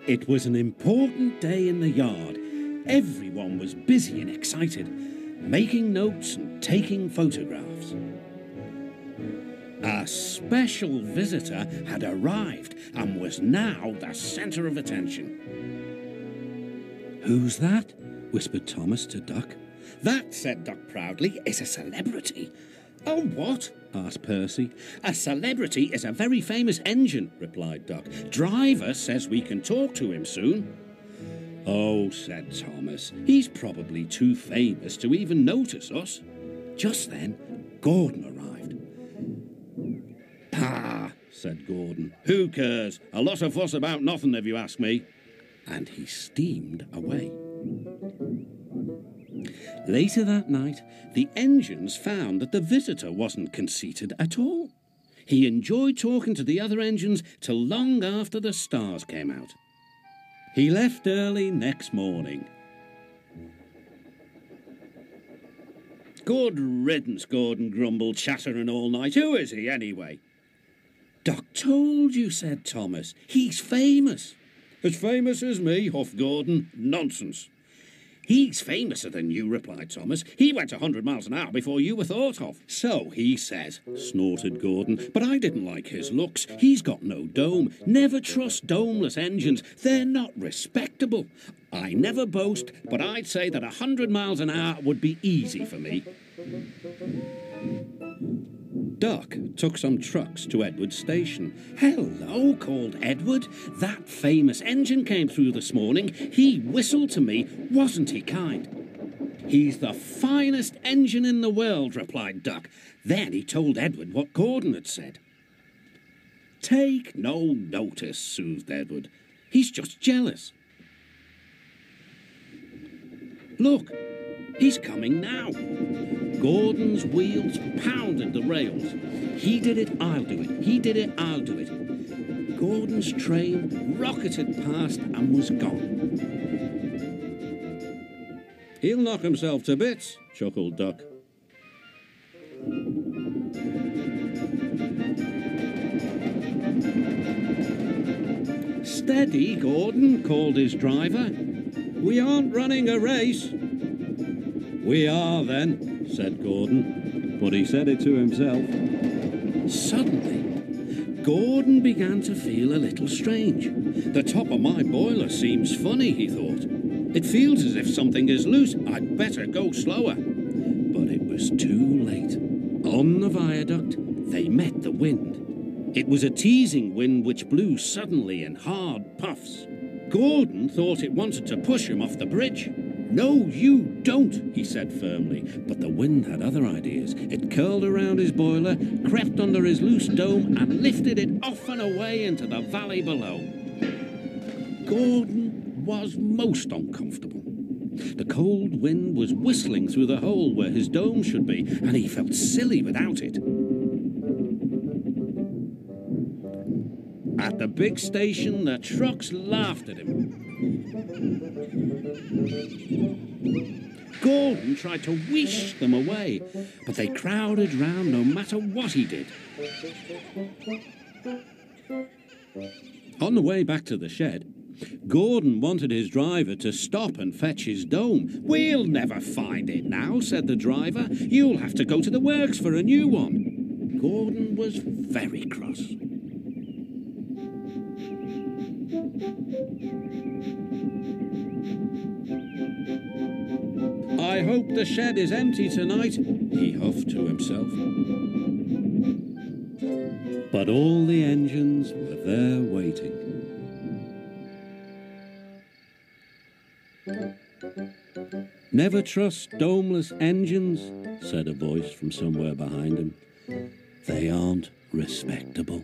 It was an important day in the yard. Everyone was busy and excited, making notes and taking photographs. A special visitor had arrived and was now the centre of attention. "Who's that?" whispered Thomas to Duck. "That," said Duck proudly, "is a celebrity." "Oh, what?" asked Percy. "A celebrity is a very famous engine," replied Duck. "Driver says we can talk to him soon." "Oh," said Thomas, "he's probably too famous to even notice us." Just then, Gordon arrived. "Pah," said Gordon. "Who cares? A lot of fuss about nothing, if you ask me." And he steamed away. Later that night, the engines found that the visitor wasn't conceited at all. He enjoyed talking to the other engines till long after the stars came out. He left early next morning. "Good riddance," Gordon grumbled, chattering all night. "Who is he, anyway?" "Doc told you," said Thomas. "He's famous." "As famous as me," huffed Gordon. "Nonsense." "He's famouser than you," replied Thomas. "He went 100 miles an hour before you were thought of." "So he says," snorted Gordon. "But I didn't like his looks. He's got no dome. Never trust domeless engines. They're not respectable. I never boast, but I'd say that 100 miles an hour would be easy for me." Duck took some trucks to Edward's station. "Hello," called Edward. "That famous engine came through this morning. He whistled to me. Wasn't he kind?" "He's the finest engine in the world," replied Duck. Then he told Edward what Gordon had said. "Take no notice," soothed Edward. "He's just jealous. Look, he's coming now." Gordon's wheels pounded the rails. "He did it, I'll do it. He did it, I'll do it." Gordon's train rocketed past and was gone. "He'll knock himself to bits," chuckled Duck. "Steady, Gordon," called his driver. "We aren't running a race." "We are, then," said Gordon, but he said it to himself. Suddenly, Gordon began to feel a little strange. "The top of my boiler seems funny," he thought. "It feels as if something is loose. I'd better go slower." But it was too late. On the viaduct, they met the wind. It was a teasing wind which blew suddenly in hard puffs. Gordon thought it wanted to push him off the bridge. "No, you don't," he said firmly. But the wind had other ideas. It curled around his boiler, crept under his loose dome, and lifted it off and away into the valley below. Gordon was most uncomfortable. The cold wind was whistling through the hole where his dome should be, and he felt silly without it. At the big station, the trucks laughed at him. Gordon tried to whisk them away, but they crowded round no matter what he did. On the way back to the shed, Gordon wanted his driver to stop and fetch his dome. "We'll never find it now," said the driver. "You'll have to go to the works for a new one." Gordon was very cross. "I hope the shed is empty tonight," he huffed to himself. But all the engines were there waiting. "Never trust domeless engines," said a voice from somewhere behind him. "They aren't respectable."